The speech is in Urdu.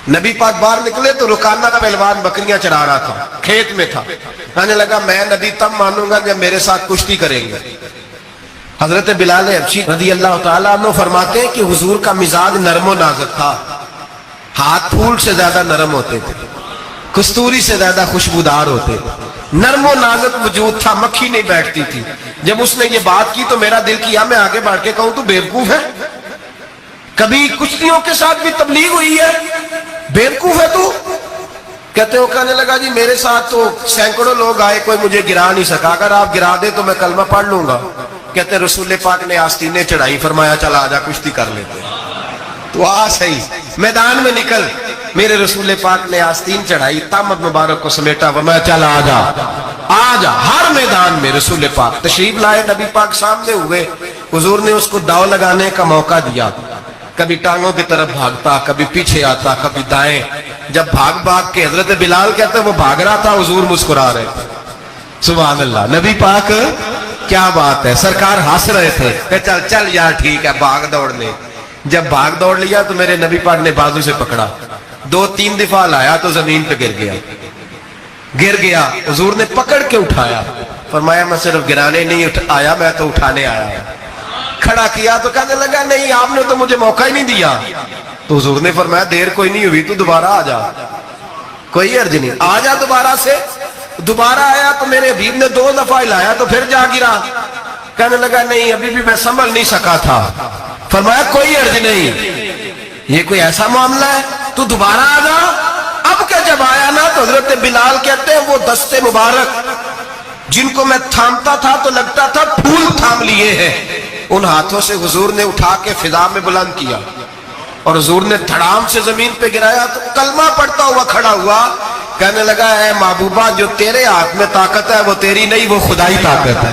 نبی پاک باہر نکلے تو رکانہ پہلوان بکریاں چرا رہا تھا، کھیت میں تھا، کہنے لگا میں نبی تب مانوں گا جب میرے ساتھ کشتی کریں گے۔ حضرت بلال حبشی رضی اللہ تعالیٰ عنہ فرماتے ہیں کہ حضور کا مزاج نرم و نازک تھا، ہاتھ پھول سے زیادہ نرم ہوتے تھے، کستوری سے زیادہ خوشبودار ہوتے تھے، نرم و نازک وجود تھا، مکھی نہیں بیٹھتی تھی۔ جب اس نے یہ بات کی تو میرا دل کیا میں آگے بڑھ کے کہوں تو بیوقوف ہے، کبھی کشتیوں کے ساتھ بھی تبلیغ ہوئی ہے، بیوقوف ہے تو؟ کہتے ہو، کہنے لگا جی میرے ساتھ تو سینکڑوں لوگ آئے، کوئی مجھے گرا نہیں سکا، اگر آپ گرا دے تو میں کلمہ پڑھ لوں گا۔ کہتے رسول پاک نے آستینیں چڑھائی، فرمایا چلا آجا کشتی کر لیتے، تو آ صحیح میدان میں نکل۔ میرے رسول پاک نے آستین چڑھائی، تامت مبارک کو سمیٹا، فرمایا چلا آجا آجا۔ ہر میدان میں رسول پاک تشریف لائے، نبی پاک سامنے ہوئے، حضور نے اس کو داؤ لگانے کا موقع دیا، کبھی ٹانگوں کی طرف بھاگتا، کبھی پیچھے آتا، کبھی دائیں۔ جب بھاگ بھاگ کے حضرت بلال کہتے ہیں وہ بھاگ رہا تھا، حضور مسکرا رہے تھے۔ سبحان اللہ، نبی پاک کیا بات ہے، سرکار ہنس رہے تھے کہ چل چل یار ٹھیک ہے بھاگ دوڑ لے۔ جب بھاگ دوڑ لیا تو میرے نبی پاک نے بازو سے پکڑا، 2-3 دفعہ لایا تو زمین پہ گر گیا۔ حضور نے پکڑ کے اٹھایا، فرمایا میں صرف گرانے نہیں آیا، میں تو اٹھانے آیا۔ کھڑا کیا تو کہنے لگا نہیں آپ نے تو مجھے موقع ہی نہیں دیا۔ تو حضور نے فرمایا دیر کوئی نہیں ہوئی، تو دوبارہ آ جا، کوئی عرض نہیں، آ جا دوبارہ سے۔ دوبارہ آیا تو میرے حبیب نے 2 دفعہ لایا تو پھر جا گرا۔ کہنے لگا نہیں ابھی بھی میں سنبھل نہیں سکا تھا۔ فرمایا کوئی عرض نہیں، یہ کوئی ایسا معاملہ ہے، تو دوبارہ آ جا۔ اب کہ جب آیا نا تو حضرت بلال کہتے ہیں وہ دستے مبارک جن کو میں تھامتا تھا تو لگتا تھا پھول تھام لیے ہیں، ان ہاتھوں سے حضور نے اٹھا کے فضا میں بلند کیا اور حضور نے دھڑام سے زمین پہ گرایا تو کلمہ پڑھتا ہوا کھڑا ہوا، کہنے لگا اے محبوبہ جو تیرے ہاتھ میں طاقت ہے وہ تیری نہیں، وہ خدائی طاقت ہے۔